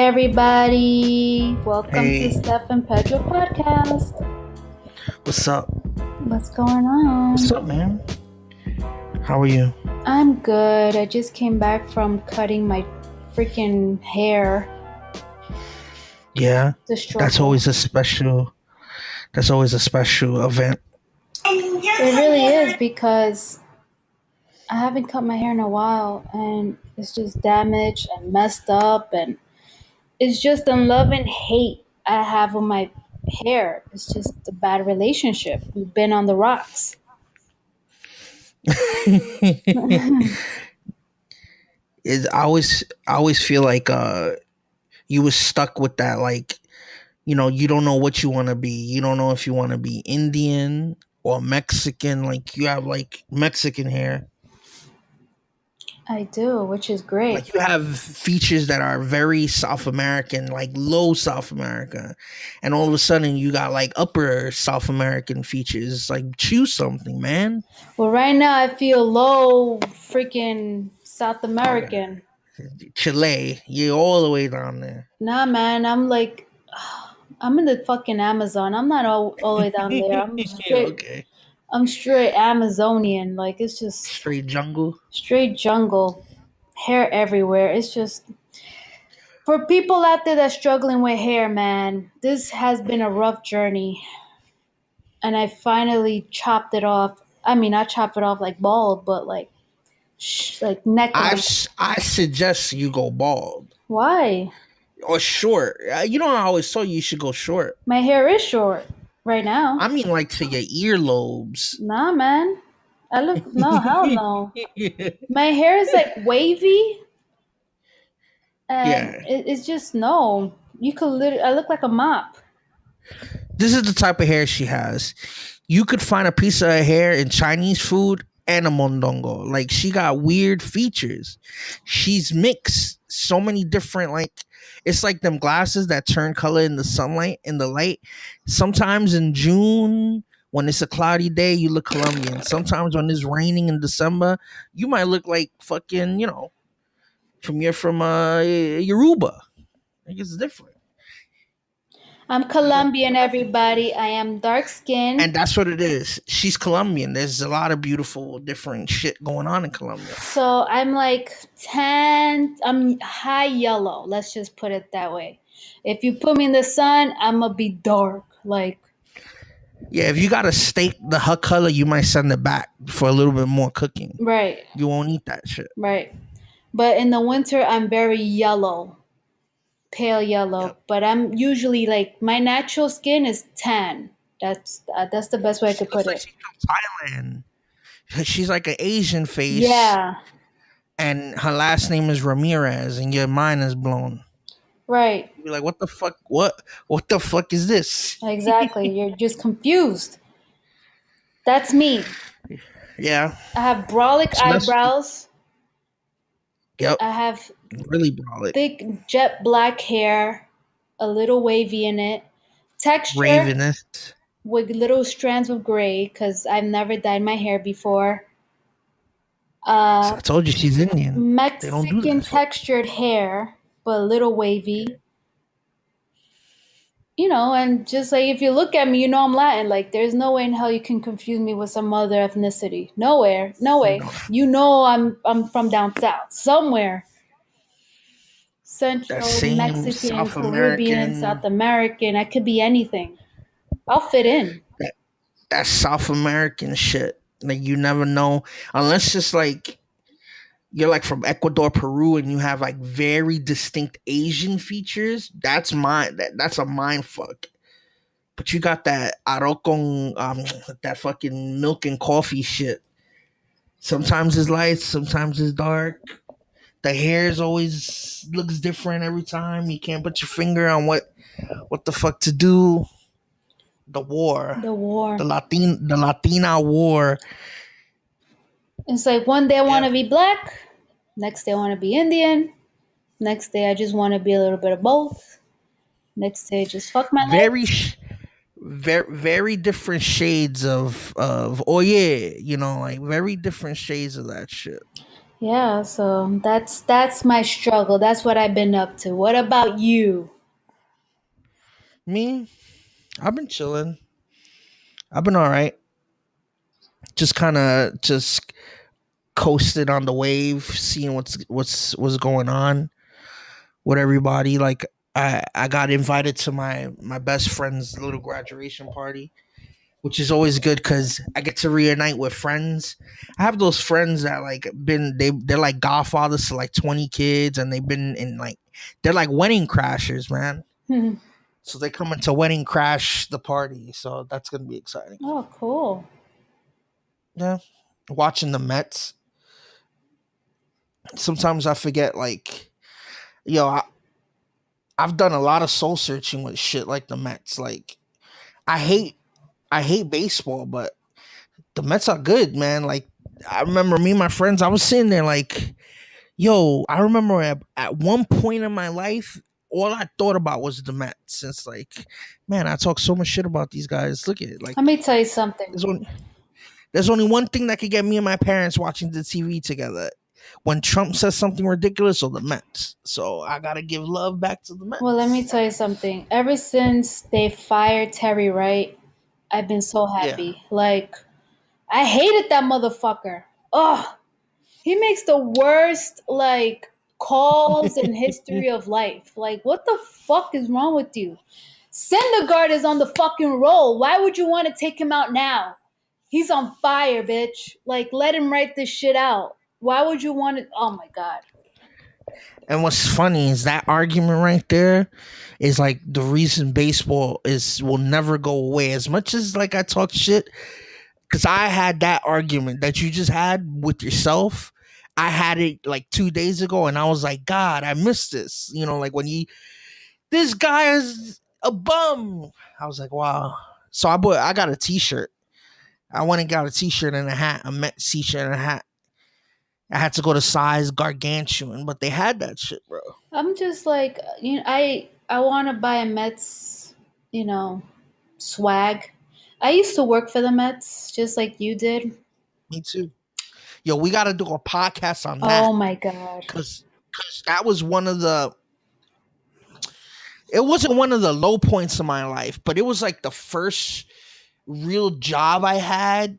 everybody. Welcome to Hey, Steph and Pedro podcast. what's up? What's going on? What's up, man? How are you? I'm good. I just came back from cutting my freaking hair. Yeah, The struggle. that's always a special event. It really is because I haven't cut my hair in a while and it's just damaged and messed up, and it's just a love and hate I have with my hair. It's just a bad relationship. We've been on the rocks. I always feel like you was stuck with that, like, you don't know what you want to be. You don't know if you want to be Indian or Mexican. Like, you have like Mexican hair. I do, which is great. Like, you have features that are very South American, like low South America, and all of a sudden you got like upper South American features. Like, choose something, man. Well, right now I feel low freaking South American. Chile, you're all the way down there. Nah, man, I'm like, I'm in the fucking Amazon. I'm not all the way down there. I'm straight. Okay. I'm straight Amazonian. Like, it's just Straight jungle. straight jungle, hair everywhere. It's just for people out there that's struggling with hair, man. This has been a rough journey, and I finally chopped it off. I mean, I chopped it off like bald, but like neck. I suggest you go bald Why? or short. You know, I always told you should go short. My hair is short right now. I mean, like to your earlobes. Nah, man. No, hell no. My hair is like wavy, and Yeah. it's just no. You could literally. I look like a mop. This is the type of hair she has. You could find a piece of her hair in Chinese food and a mondongo. Like, she got weird features. She's mixed so many different, like, it's like them glasses that turn color in the sunlight, in the light. Sometimes in June, when it's a cloudy day, you look Colombian. Sometimes when it's raining in December, you might look like fucking, from Yoruba. Like, it's different. I'm Colombian, everybody. I am dark skinned. And that's what it is. She's Colombian. There's a lot of beautiful, different shit going on in Colombia. So I'm like tan. I'm high yellow. Let's just put it that way. If you put me in the sun, I'm gonna be dark. Like, yeah, if you gotta steak her color, you might send it back for a little bit more cooking. Right. You won't eat that shit. Right. But in the winter, I'm very yellow. Pale yellow. Yep. But I'm usually like, my natural skin is tan. That's the best way I could put it. She's from Thailand. She's like an Asian face. Yeah. And her last name is Ramirez, and your mind is blown. Right. You're like, what the fuck? What the fuck is this? Exactly. You're just confused. That's me. Yeah. I have brolic eyebrows. Yep. I have really brolic. Thick jet black hair, a little wavy in it. Texture. Ravenous. With little strands of gray, because I've never dyed my hair before. So I told you she's Indian. Mexican textured hair, but a little wavy. You know, and just like, if you look at me, you know I'm Latin. Like, there's no way in hell you can confuse me with some other ethnicity. Nowhere. No way. You know I'm from down south. Somewhere. Central, Mexican, South Caribbean, American. South American. I could be anything. I'll fit in. That's South American shit. Like, you never know. Unless it's like you're like from Ecuador, Peru, and you have like very distinct Asian features. That's a mind fuck. But you got that arroz con that fucking milk and coffee shit. Sometimes it's light, sometimes it's dark. The hair always looks different every time. You can't put your finger on what the fuck to do. The war. The Latina war. It's like, one day I want to be black, next day I want to be Indian, next day I just want to be a little bit of both, next day just fuck my life. Very different shades of oh yeah, like very different shades of that shit. Yeah, so that's my struggle. That's what I've been up to. What about you? Me, I've been chilling. I've been all right. Just kind of just coasted on the wave, seeing what's going on with everybody. Like I got invited to my best friend's little graduation party, which is always good because I get to reunite with friends. I have those friends that like they're like godfathers to like 20 kids, and they've been in like they're like wedding crashers, man. So they come into wedding crash the party. So that's gonna be exciting. Oh, cool. Yeah. Watching the Mets. Sometimes I forget like yo, I've done a lot of soul searching with shit like the Mets. Like I hate I hate baseball, but the Mets are good, man. Like I remember me and my friends, I was sitting there like, yo, I remember at one point in my life, all I thought about was the Mets. It's like, man, I talk so much shit about these guys. Look at it. Like Let me tell you something. there's only there's only one thing that could get me and my parents watching the TV together. When Trump says something ridiculous, or the Mets. So I gotta give love back to the Well, let me Mets. tell you something. Ever since they fired Terry Wright, I've been so Yeah. happy. Like, I hated that motherfucker. Ugh. He makes the worst, like, calls in history of life. Like, what the fuck is wrong with you? Syndergaard is on the fucking roll. Why would you want to take him out now? He's on fire, bitch. Like, let him write this shit out. Why would you want to? Oh my god. And what's funny is that argument right there is like the reason baseball is will never go away. As much as like I talk shit, because I had that argument that you just had with yourself. I had it like 2 days ago, and I was like, God, I missed this. You know, like when this guy is a bum. I was like, wow. So I got a T-shirt. I went and got a T-shirt and a hat, a Met T-shirt and a hat. I had to go to size gargantuan, but they had that shit, bro. I'm just like, I want to buy a Mets, you know, swag. I used to work for the Mets, just like you did. Me too. Yo, we got to do a podcast on Oh that my god. because that was one of the. It wasn't one of the low points of my life, but it was like the first real job I had.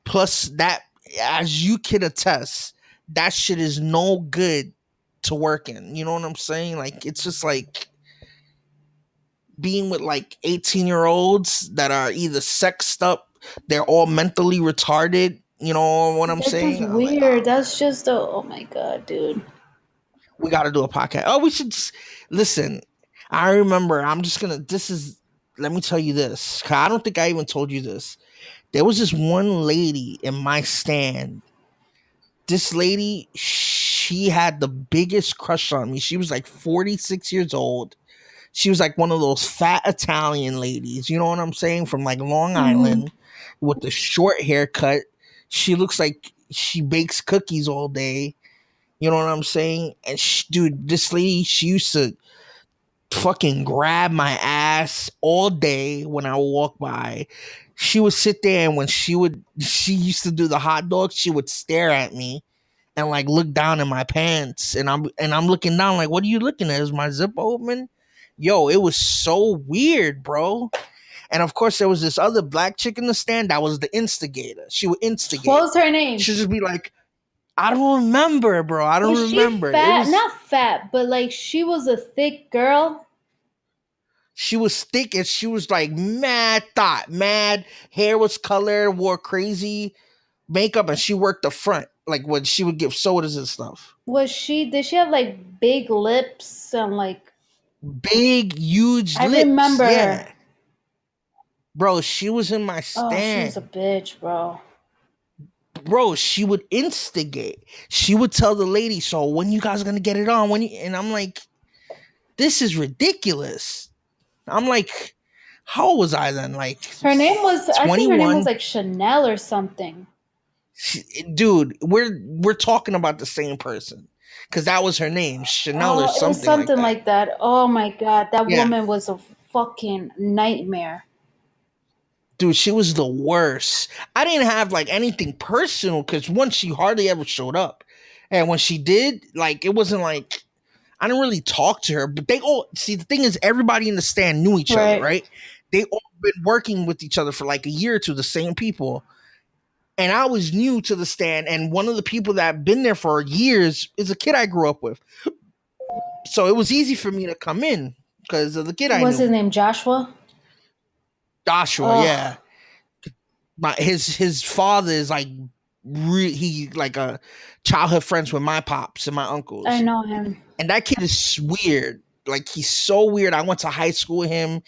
Plus, that, as you can attest, that shit is no good to work in. You know what I'm saying? Like, it's just like being with like 18-year-olds that are either sexed up, they're all mentally retarded. You know what I'm That's just saying? I'm like, weird. That's just a, oh my god, dude. we got to do a podcast. Oh, we should listen. I remember. I'm just gonna. This is. Let me tell you this. 'Cause I don't think I even told you this. There was this one lady in my stand. This lady, she had the biggest crush on me. She was like 46 years old. She was like one of those fat Italian ladies. You know what I'm saying? From like Long Hmm. Island, with the short haircut. She looks like she bakes cookies all day. You know what I'm saying? And dude, this lady, she used to fucking grab my ass all day when I would walk by. She would sit there, and when she used to do the hot dog, she would stare at me and like look down in my pants, and I'm looking down like, what are you looking at? Is my zip open? Yo, it was so weird, bro. And of course, there was this other black chick in the stand that was the instigator. She would What instigate. was her name? She'd just be like, I don't remember, bro. I don't Was she remember. It fat? was Not fat, but like she was a thick girl. She was thick, and she was like mad thought, mad hair was colored, wore crazy makeup, and she worked the front, like when she would give sodas and stuff. Was she? Did she have like big lips and like? Big, huge I lips, remember yeah. her. Bro, she was in my Oh, she was a stand. bitch, bro. Bro, she would instigate. She would tell the lady, so when you guys gonna get it on? And I'm like, this is ridiculous. I'm like, how old was I then? Like Her name was. I think her name was 21. like Chanel or something. Dude, we're talking about the same person because that was her name, Chanel or Oh, it was something like something that. like that. Oh my god, that Yeah, woman was a fucking nightmare. dude, she was the worst. I didn't have like anything personal because one, she hardly ever showed up, And when she did, like, it wasn't like I didn't really talk to her, but they all see the thing is everybody in the stand knew each other, Right. right? They all been working with each other for like a year or two, the same people. And I was new to the stand, and one of the people that had been there for years is a kid I grew up with. So it was easy for me to come in because of the kid I What's knew. his name? Joshua? Joshua, Ugh, yeah. His father is like he like a childhood friends with my pops and my I uncles. know him. And that kid is weird. Like he's so weird. I went to high school with him.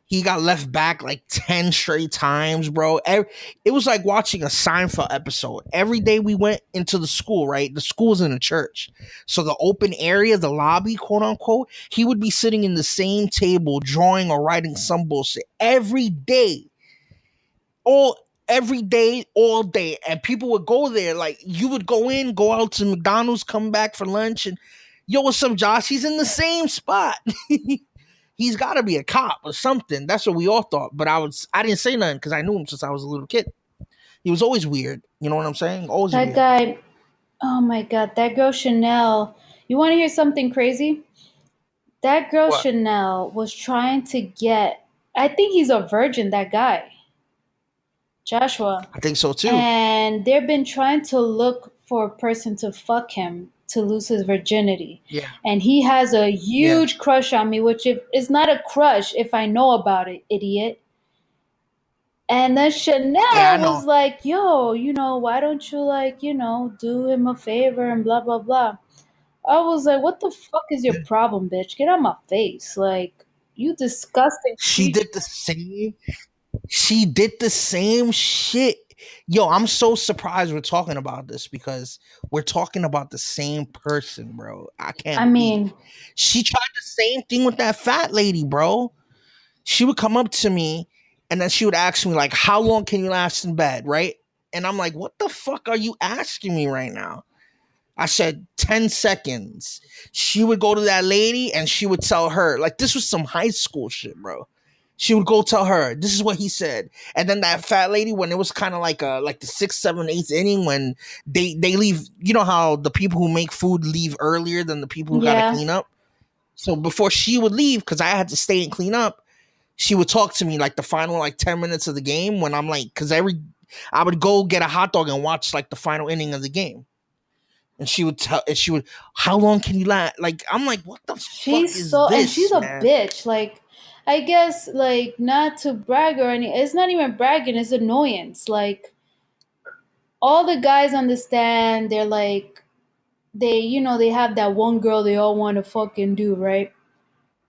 He got left back like 10 straight times, bro. It was like watching a Seinfeld episode. Every day we went into the school, right? The school's in a church. So the open area, the lobby, quote unquote, he would be sitting in the same table, drawing or writing some bullshit every day. All every day, all day. And people would go there. Like you would go in, go out to McDonald's, come back for lunch, and yo, what's up, Josh? He's in the same spot. He's got to be a cop or something. That's what we all thought. But I didn't say nothing because I knew him since I was a little kid. He was always weird. You know what I'm saying? Always That weird. guy, oh my God, that girl Chanel. You want to hear something crazy? That girl What? Chanel was trying to get, I think he's a virgin, that guy, Joshua. I think so too. And they've been trying to look for a person to fuck him to lose his virginity. Yeah. And he has a Yeah. huge crush on me, which if, is not a crush if I know about it, idiot. And then Yeah, I Chanel know. was like, yo, why don't you, like, do him a favor and blah, blah, blah. I was like, what the fuck is your problem, bitch? Get out my face. Like, you disgusting She creature. did the same. She did the same shit. Yo, I'm so surprised we're talking about this because we're talking about the same person, bro. I I can't mean, believe she tried the same thing with that fat lady, bro. She would come up to me and then she would ask me, like, how long can you last in bed, right? And I'm like, what the fuck are you asking me right now? I said 10 seconds. She would go to that lady and she would tell her, like, this was some high school shit, bro. She would go tell her, this is what he said. And then that fat lady, when it was kind of like the sixth, seventh, eighth inning, when they leave, you know how the people who make food leave earlier than the people who gotta yeah. clean up? So before she would leave, because I had to stay and clean up, she would talk to me like the final like 10 minutes of the game when I'm like, because I would go get a hot dog and watch like the final inning of the game. And she would, how long can you last? Like, I'm like, what the fuck is And she's this, a man? bitch. Like, I guess, like, not to brag or any, it's not even bragging, it's annoyance. Like, all the guys understand, they're like, they have that one girl they all want to fucking do, right?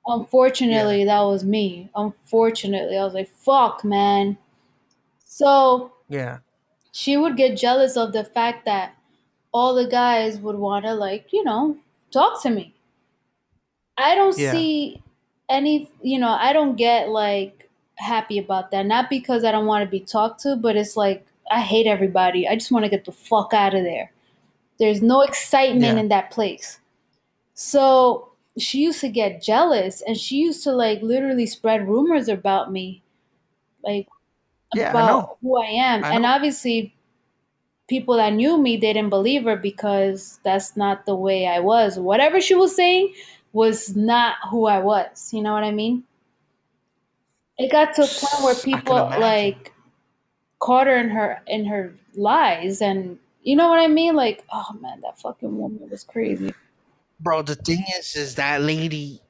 Yeah, Unfortunately, that was me. Unfortunately, I was like, fuck, man. So yeah, she would get jealous of the fact that all the guys would want to, like, talk to me. I don't yeah, see I don't get, like, happy about that. Not because I don't want to be talked to, but it's like, I hate everybody. I just want to get the fuck out of there. There's no excitement yeah, in that place. So she used to get jealous and she used to, like, literally spread rumors about me, like, yeah. I know, about who I am. I And know. obviously, people that knew me, they didn't believe her because that's not the way I was. Whatever she was saying was not who I was. You know what I mean? It got to a point where I could people, imagine, like, caught her in her lies, and you know what I mean? Like, oh man, that fucking woman was crazy. bro. The thing is that lady.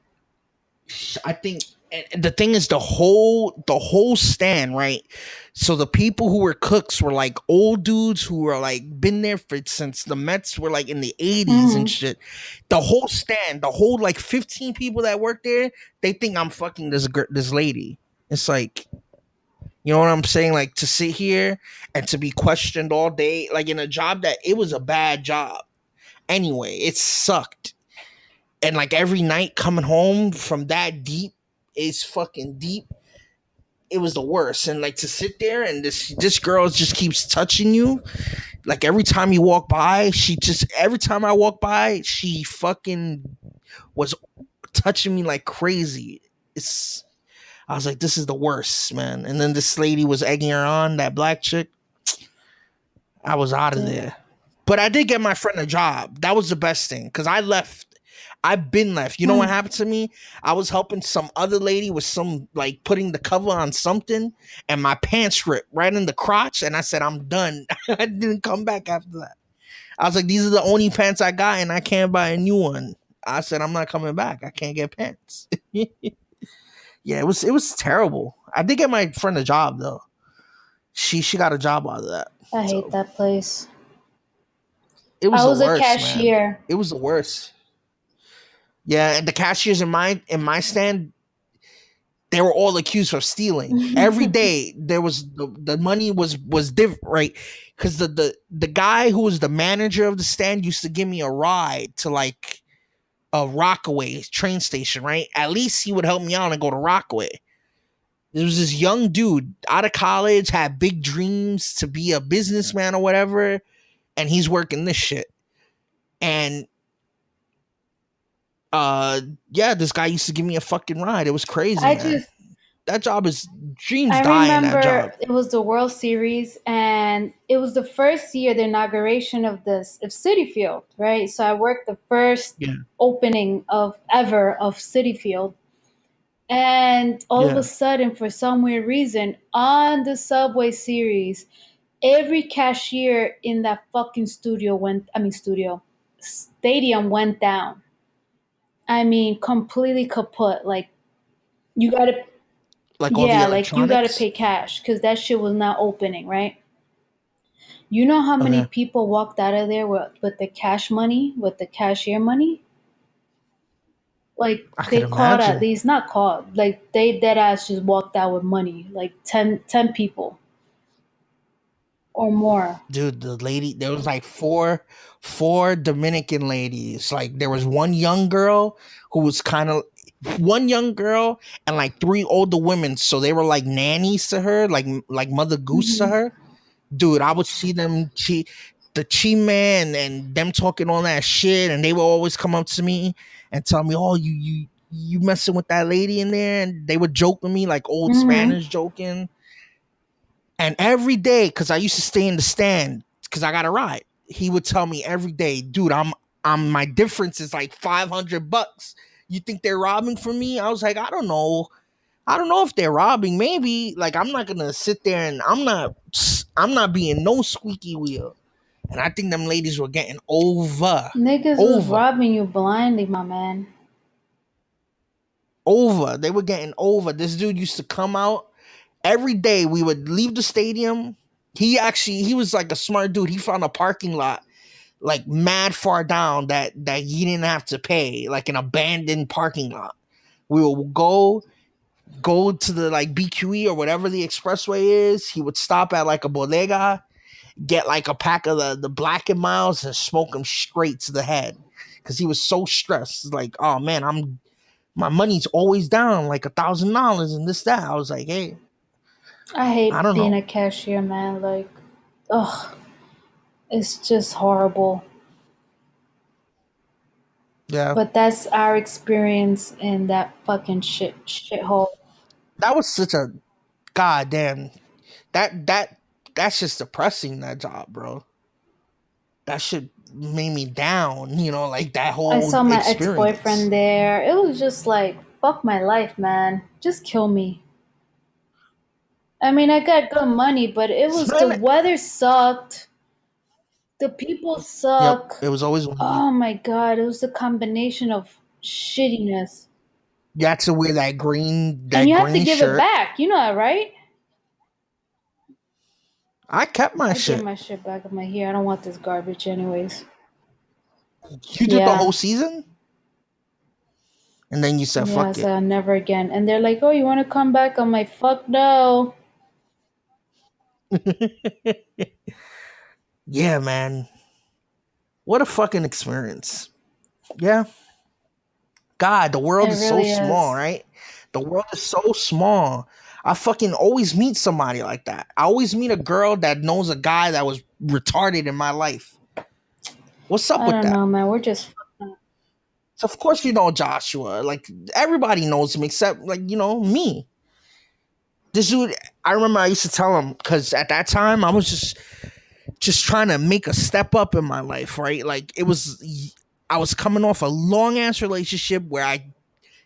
I think and the thing is the whole stand, right? So the people who were cooks were like old dudes who were like been there for since the Mets were like in the 80s and Hmm. shit. The whole stand, the whole like 15 people that work there, they think I'm fucking this lady. It's like, you know what I'm saying? Like to sit here and to be questioned all day, like in a job that it was a bad job. Anyway, it sucked. And like every night coming home from that deep is fucking deep. It was the worst. And like to sit there and this girl just keeps touching you. Like every time you walk by, every time I walk by, she fucking was touching me like crazy. It's I was like, this is the worst, man. And then this lady was egging her on, that black chick. I was out of Yeah. there. But I did get my friend a job. That was the best thing because I left. I've been left. You know what Hmm. happened to me? I was helping some other lady with some like putting the cover on something, and my pants ripped right in the crotch. And I said, I'm done. I didn't come back after that. I was like, these are the only pants I got, and I can't buy a new one. I said, I'm not coming back. I can't get pants. Yeah, it was terrible. I did get my friend a job though. She got a job out of that. I hate So that place. it was I the was a worst, man. cashier. It was the worst. Yeah, and the cashiers in my stand, they were all accused of stealing. Every day there was the money was different, right? Because the guy who was the manager of the stand used to give me a ride to like a Rockaway train station, right? At least he would help me out and go to Rockaway. There was this young dude out of college, had big dreams to be a businessman or whatever, and he's working this shit. And uh yeah, this guy used to give me a fucking ride. It was crazy, I man. just That job is dreams I die in that remember job. it was the World Series and it was the first year, the inauguration of this of City Field, right? So I worked the first Yeah. opening of ever of City Field. And all of a Yeah. sudden, for some weird reason, on the Subway series, every cashier in that fucking stadium went down. I mean, completely kaput. Like, you gotta, Like all the yeah, like you gotta electronics. pay cash because that shit was not opening, right? You know how many Okay. people walked out of there with the cash money, with the cashier money? Like, I they could caught at imagine. least, not caught, like, they dead ass just walked out with money, like ten people or more. Dude, the lady, there was like four Dominican ladies. Like there was one young girl who was kind of one young girl and like three older women. So they were like nannies to her, like Mother Goose to Hmm. her. Dude, I would see them the chi man and them talking all that shit, and they would always come up to me and tell me, "Oh, you messing with that lady in there?" And they would joke with me like old Hmm. Spanish joking. And every day, because I used to stay in the stand because I got a ride, he would tell me every day, dude, I'm my difference is like $500. You think they're robbing from me? I was like, I don't know. I don't know if they're robbing. Maybe like I'm not gonna sit there and I'm not being no squeaky wheel. And I think them ladies were getting Niggas was over, robbing you blindly, my man. over. They were getting over. This dude used to come out every day. We would leave the stadium. He was like a smart dude. He found a parking lot like mad far down that he didn't have to pay, like an abandoned parking lot. We will go to the like BQE or whatever the expressway is. He would stop at like a bodega, get like a pack of the Black and Miles and smoke them straight to the head because he was so stressed. Like, oh man, my money's always down like $1,000 and this that. I was like, hey, I I hate don't being know. a cashier, man. Like, ugh, it's just horrible. Yeah, But that's our experience in that fucking shithole. that was such a goddamn that's just depressing. That job, bro. That shit made me down. Like that I whole saw my ex-boyfriend experience. there. It was just like, fuck my life, man. Just kill me. I mean, I got good money, but it was the Man, weather sucked. The people yep, suck. it was always windy. Oh my god, it was the combination of shittiness. You had to wear that green And that you have to green give it shirt. back. You know that, right? I kept my I gave shit. my shit back. I'm like, here, I don't want this garbage anyways. You did the Yeah. whole season, and then you said Yeah, I fuck it. said never again. And they're like, oh, you want to come back? I'm like, fuck no. Yeah, man. What a fucking experience. Yeah. God, the world It is so really small, is. right? The world is so small. I fucking always meet somebody like that. I always meet a girl that knows a guy that was retarded in my life. What's up I with don't that? know, man. We're just fucking. So of course you know Joshua. Like everybody knows him except like, me. This dude, I remember I used to tell him because at that time I was just just trying to make a step up in my life, right? Like I was coming off a long ass relationship where I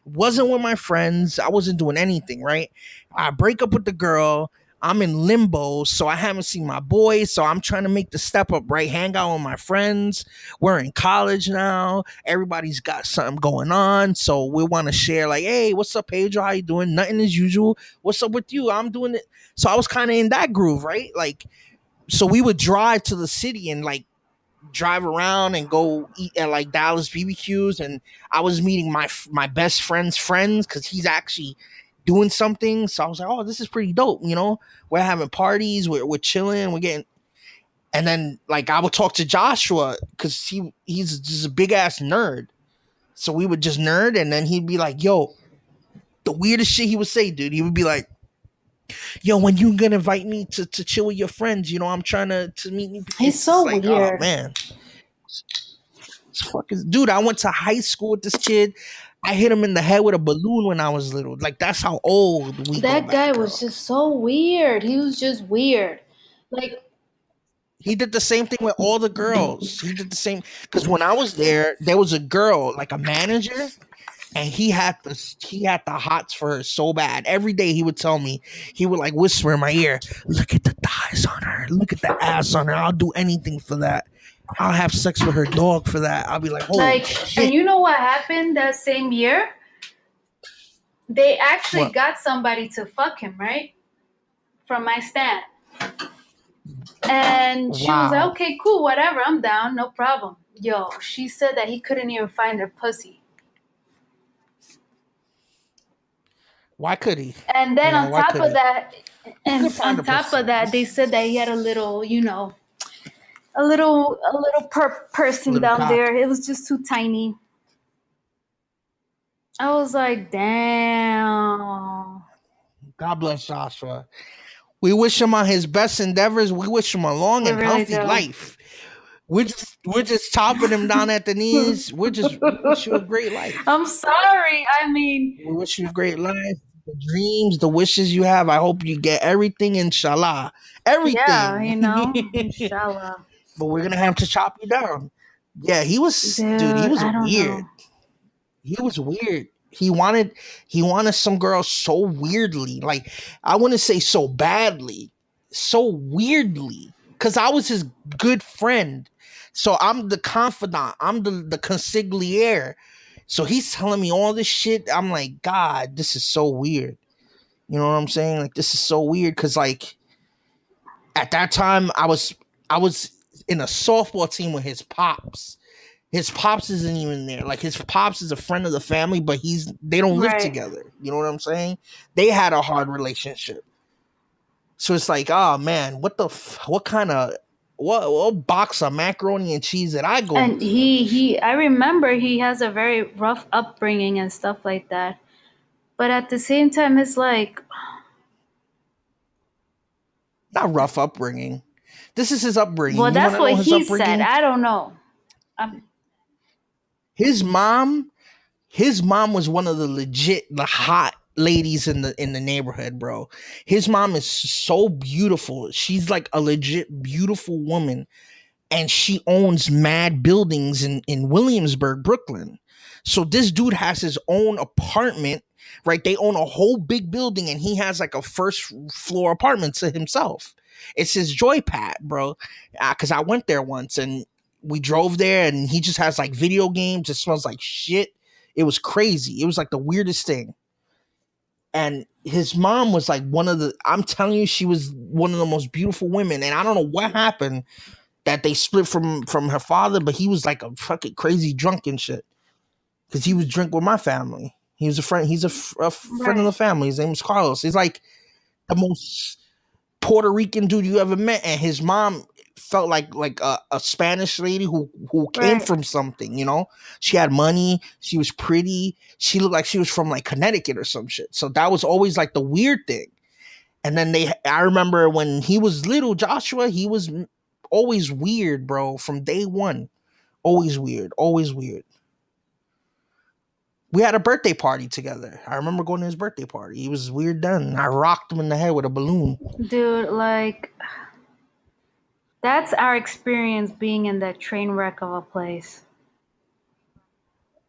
wasn't with my friends. I wasn't doing anything, right? I break up with the girl. I'm in limbo, so I haven't seen my boys. So I'm trying to make the step up, right? Hang out with my friends. We're in college now. Everybody's got something going on. So we want to share, like, hey, what's up, Pedro? How you doing? Nothing as usual. What's up with you? I'm doing it. So I was kind of in that groove, right? Like, so we would drive to the city and like drive around and go eat at like Dallas BBQs, and I was meeting my best friend's friends because he's actually doing something. So I was like, oh, this is pretty dope. You know, we're having parties, we're chilling, we're getting. And then like I would talk to Joshua because he's just a big ass nerd. So we would just nerd, and then he'd be like, yo, the weirdest shit he would say, dude. He would be like, yo, when you gonna invite me to chill with your friends? You know, I'm trying to meet new people. He's It's just so like, oh weird. man. Dude, I went to high school with this kid. I hit him in the head with a balloon when I was little. Like that's how old we go That guy back, was bro. just so weird. He was just weird. Like, He did the same thing with all the girls. He did the same because when I was there was a girl, like a manager, and he had the hots for her so bad. Every day he would tell me, he would like whisper in my ear, look at the thighs on her, look at the ass on her. I'll do anything for that. I'll have sex with her dog for that. I'll be like, holy and shit. you know what happened that same year? They actually What? got somebody to fuck him, right? From my stand. And she was like, Wow. okay, cool, whatever, I'm down, no problem. Yo, she said that he couldn't even find her pussy. Why could he? And You then know, on why top could of he? that, He could and find on a top of pussy. that, they He's said that he had a little, a little a person little down cock. there. It was just too tiny. I was like, damn. God bless Joshua. We wish him on his best endeavors. We wish him a long We and really healthy do. life. We're just chopping him down at the knees. We wish you a great life. I'm sorry. I mean, We wish you a great life. The dreams, the wishes you have. I hope you get everything, inshallah. yeah, Everything. inshallah. But we're gonna have to chop you down. Yeah, dude, he Dude, was I don't weird. know. He was weird. He wanted some girl so weirdly. Like I wouldn't say so badly, so weirdly. Cause I was his good friend. So I'm the confidant. I'm the consigliere. So he's telling me all this shit. I'm like, God, this is so weird. You know what I'm saying? Like this is so weird. Cause like at that time I was in a softball team with his pops. His pops isn't even there. Like his pops is a friend of the family, but they don't live Right. together. You know what I'm saying? They had a hard relationship. So it's like, oh man, what kind of what box of macaroni and cheese did I go And through? I remember he has a very rough upbringing and stuff like that. But at the same time, it's like, Not rough upbringing. This is his upbringing. well, You want that's to what know his he said. upbringing? I don't know. His mom His mom was one of the hot ladies in the neighborhood, bro. His mom is so beautiful. She's like a legit beautiful woman, and she owns mad buildings in Williamsburg, Brooklyn. So this dude has his own apartment, right? They own a whole big building, and he has like a first floor apartment to himself. It's his joy pad, bro. Because I went there once, and we drove there, and he just has like video games. It smells like shit. It was crazy. It was like the weirdest thing. And his mom was like I'm telling you, she was one of the most beautiful women. And I don't know what happened that they split from her father, but he was like a fucking crazy drunk and shit. Because he would drink with my family. He was a friend. He's a friend of Right. the family. His name was Carlos. He's like the most Puerto Rican dude you ever met, and his mom felt like a Spanish lady who came Right. from something. You know, she had money. She was pretty. She looked like she was from like Connecticut or some shit. So that was always like the weird thing. And then I remember when he was little, Joshua, he was always weird, bro, from day one. Always weird, always weird. We had a birthday party together. I remember going to his birthday party. He was weird then. I rocked him in the head with a balloon. Dude, like, That's our experience being in that train wreck of a place.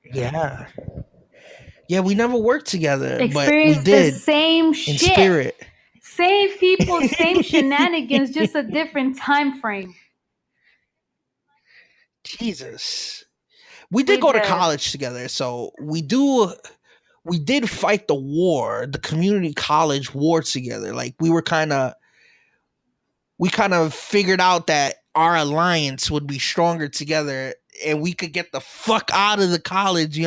Yeah. Yeah, we never worked together, but we Experience the did same in shit. spirit. Same people, same shenanigans, just a different time frame. Jesus. We did We go to did. college together, so we did fight the war, the community college war together. Like we kind of figured out that our alliance would be stronger together and we could get the fuck out of the college,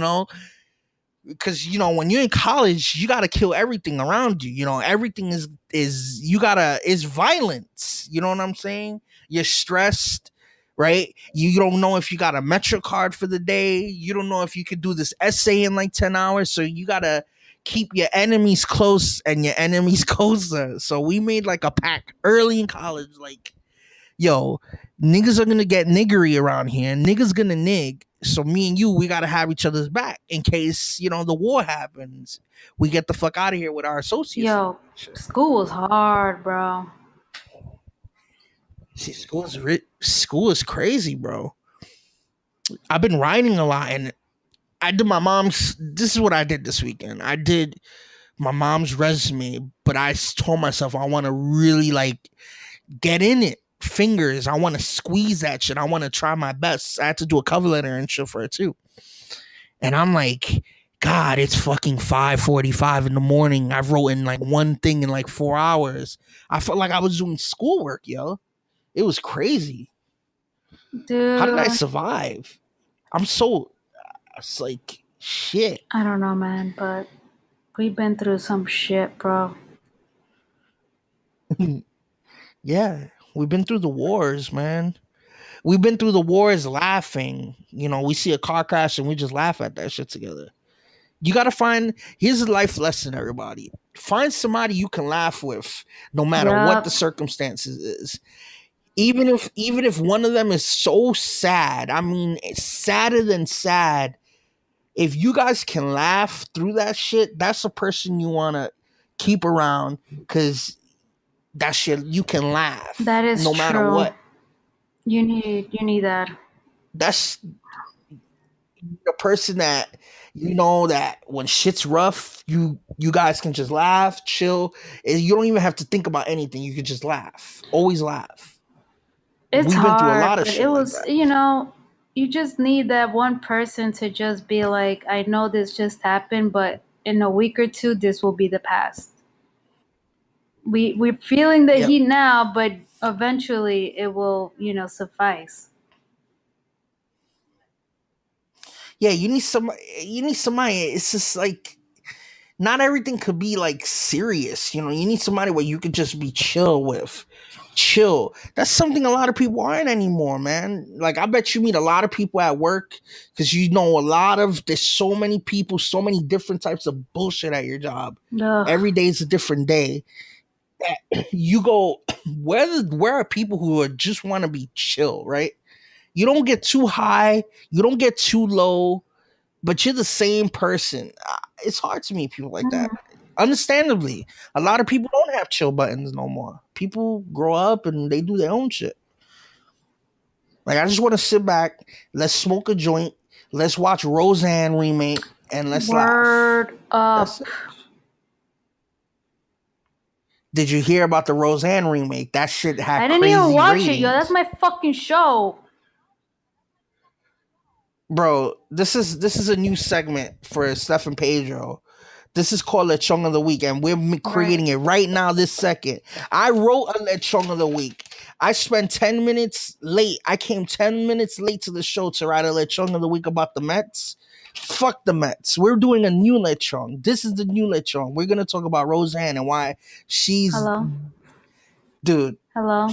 because when you're in college you got to kill everything around you. Everything is violence. You know what I'm saying? You're stressed, right? You don't know if you got a metro card for the day. You don't know if you could do this essay in like 10 hours, so you got to keep your enemies close and your enemies closer. So we made like a pact early in college, like, yo, niggas are gonna get niggery around here. Niggas gonna nig. So me and you, we gotta have each other's back in case the war happens. We get the fuck out of here with our associates and Yo, all that shit. school was hard, bro. See, school is crazy, bro. I've been writing a lot, and I did my mom's. This is what I did this weekend. I did my mom's resume, but I told myself I want to really like get in it. Fingers, I want to squeeze that shit. I want to try my best. I had to do a cover letter and shit for it too. And I'm like, God, it's fucking 5:45 in the morning. I've written like one thing in like 4 hours. I felt like I was doing schoolwork, yo. It was crazy. How did I Dude, survive? It's like, shit. I don't know, man, but we've been through some shit, bro. Yeah, we've been through the wars, man. We've been through the wars laughing. We see a car crash and we just laugh at that shit together. You got to find, here's a life lesson, everybody. Find somebody you can laugh with no matter what the Yup. circumstances is. Even if one of them is so sad, I mean, it's sadder than sad. If you guys can laugh through that shit, that's a person you want to keep around, because that shit, you can laugh That is no matter true. what. You need that. That's the person that that when shit's rough, you guys can just laugh, chill. You don't even have to think about anything. You can just laugh. Always laugh. It's We've been through a hard, lot of but it shit like was, that. you just need that one person to just be like, I know this just happened, but in a week or two, this will be the past. We're feeling the Yep. heat now, but eventually it will, suffice. Yeah, you need somebody. It's just like not everything could be like serious. You need somebody where you could just be chill with. Chill. That's something a lot of people aren't anymore, man. Like I bet you meet a lot of people at work because there's so many people, so many different types of bullshit at your job. Ugh. Every day is a different day. You go where are people who are just want to be chill, right? You don't get too high, you don't get too low, but you're the same person. It's hard to meet people like that. Mhm. Understandably, a lot of people don't have chill buttons no more. People grow up and they do their own shit. Like I just want to sit back, let's smoke a joint, let's watch Roseanne remake, and let's laugh. Word That's up. it. Did you hear about the Roseanne remake? That shit had I didn't even crazy watch it, yo. That's ratings. my fucking show. Bro, this is a new segment for Steph and Pedro. This is called Lechon of the Week, and we're Right. creating it right now this second. I wrote a Lechon of the Week. I spent 10 minutes late. I came 10 minutes late to the show to write a Lechon of the Week about the Mets. Fuck the Mets. We're doing a new Lechon. This is the new Lechon. We're going to talk about Roseanne and why she's... Hello? Dude, Hello?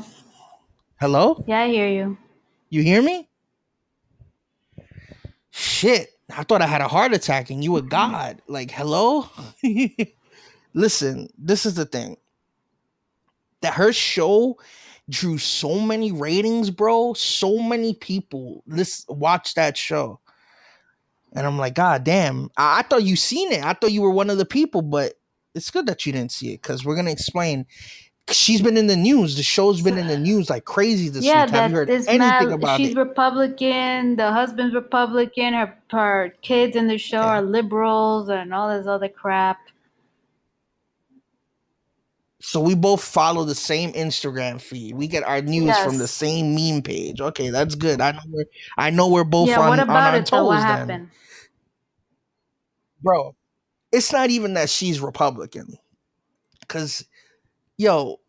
hello? Yeah, I hear you. You hear me? Shit. I thought I had a heart attack and you were God. Like, hello? Listen, this is the thing. That her show drew so many ratings, bro. So many people watch that show. And I'm like, God damn. I thought you seen it. I thought you were one of the people, but it's good that you didn't see it because we're gonna explain. She's been in the news. The show's been in the news like crazy this Yeah, week. Have you that heard this anything man, about she's it? Republican, the husband's Republican, her kids in the show Yeah. are liberals and all this other crap. So we both follow the same Instagram feed. We get our news from the Yes. same meme page. Okay, that's good. I know we're both Yeah, what on about our it though? What toes then. happened? Bro, it's not even that she's Republican. Cause yo,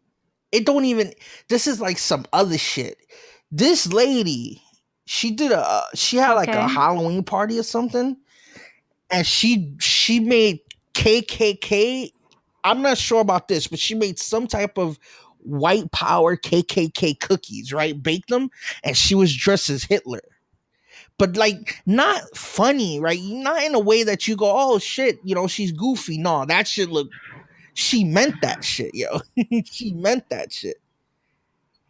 it don't even this is like some other shit. This lady, she had like a Okay. Halloween party or something, and she made KKK. I'm not sure about this, but she made some type of white power KKK cookies, right? Baked them, and she was dressed as Hitler. But like not funny, right? Not in a way that you go, oh shit, she's goofy. No, that shit look. She meant that shit, yo. She meant that shit.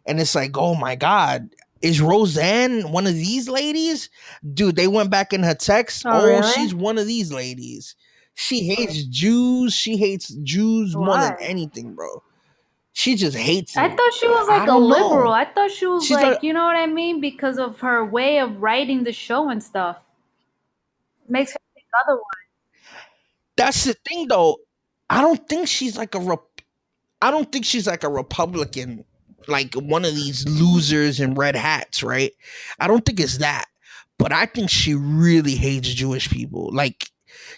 And it's like, oh my God, is Roseanne one of these ladies? Dude, they went back in her text. Oh, Oh, really? she's one of these ladies. She hates Jews. She hates Jews more than Why? anything, bro. She just hates I them. thought she was I like a don't liberal. know. I thought she was She's like, like, you know what I mean? Because of her way of writing the show and stuff. Makes her think otherwise. that's the thing though. I don't think she's like a I don't think she's like a Republican, like one of these losers in red hats, right? I don't think it's that. But I think she really hates Jewish people. Like,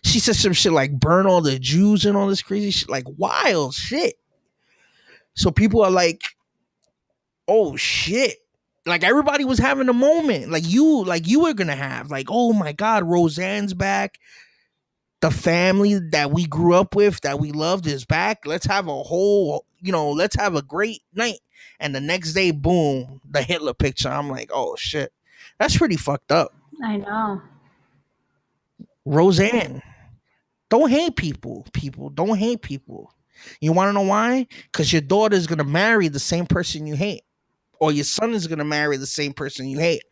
she said some shit like burn all the Jews and all this crazy shit, like wild shit. So people are like, oh shit. Like everybody was having a moment. Like you were gonna have. Like, oh my God, Roseanne's back. The family that we grew up with, that we loved, is back. Let's have a whole, let's have a great night. And the next day, boom, the Hitler picture. I'm like, oh shit. That's pretty fucked up. I know. Roseanne, don't hate people. People, don't hate people. You want to know why? Because your daughter is going to marry the same person you hate, or your son is going to marry the same person you hate.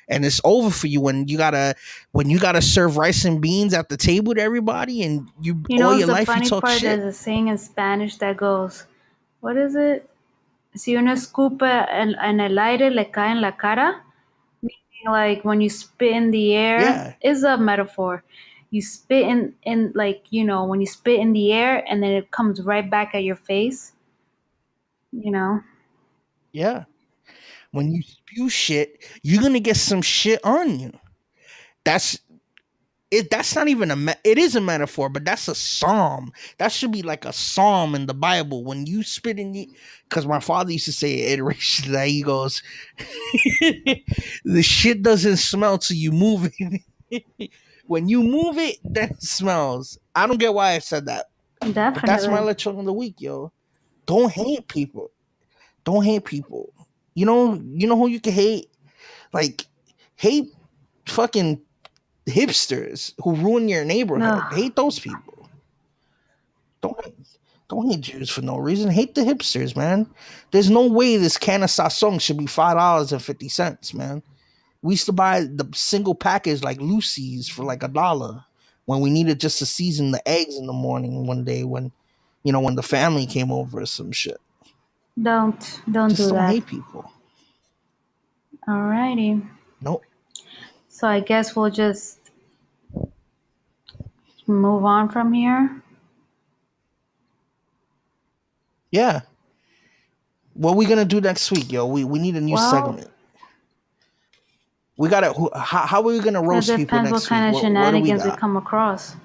And it's over for you when you gotta serve rice and beans at the table to everybody, and you You all know, your it's the life you funny talk part. shit. There's a saying in Spanish that goes, what is it? Si uno escupe en el aire, le cae en la cara. Meaning, like, when you spit in the air, Yeah, is a metaphor. You spit in like, when you spit in the air and then it comes right back at your face, you know? yeah. When you spew shit, you're gonna get some shit on you. That's it. That's not even it is a metaphor, but that's a psalm. That should be like a psalm in the Bible. When you spit in the, because my father used to say an iteration that he goes, the shit doesn't smell till you move it. When you move it, then it smells. I don't get why I said that, but that's my Definitely. lechon of the week, yo. Don't hate people. Don't hate people. You know who you can hate? Like, hate fucking hipsters who ruin your neighborhood. Ugh, Hate those people. Don't don't hate Jews for no reason. Hate the hipsters, man. There's no way this can of sasong should be $5.50, man. We used to buy the single package like Lucy's for like $1 when we needed just to season the eggs in the morning one day when the family came over or some shit. don't Just do don't that. hate people. Alrighty. No. So I guess we'll just move on from here. Yeah. What we gonna do next week, yo? We need a new Well, segment. We gotta. How are we gonna it roast people depends what next week? kind of What do we shenanigans we got? come across.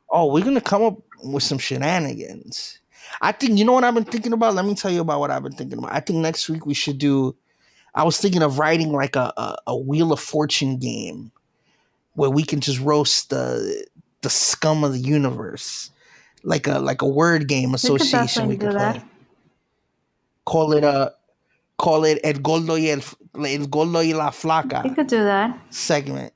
Oh, we're gonna come up with some shenanigans. I think you know what I've been thinking about. Let me tell you about what I've been thinking about. I think next week we should do. I was thinking of writing like a Wheel of Fortune game where we can just roast the scum of the universe, like a word game We could association definitely we could do that. play. Call it call it el gordo y la We flaca could do that. segment.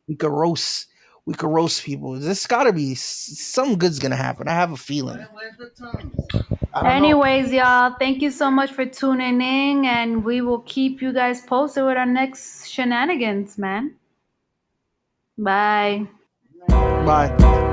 We could roast. We could roast people. There's got to be some good's gonna happen. I have a feeling. I don't know. Anyways, y'all, thank you so much for tuning in, and we will keep you guys posted with our next shenanigans, man. Bye. Bye.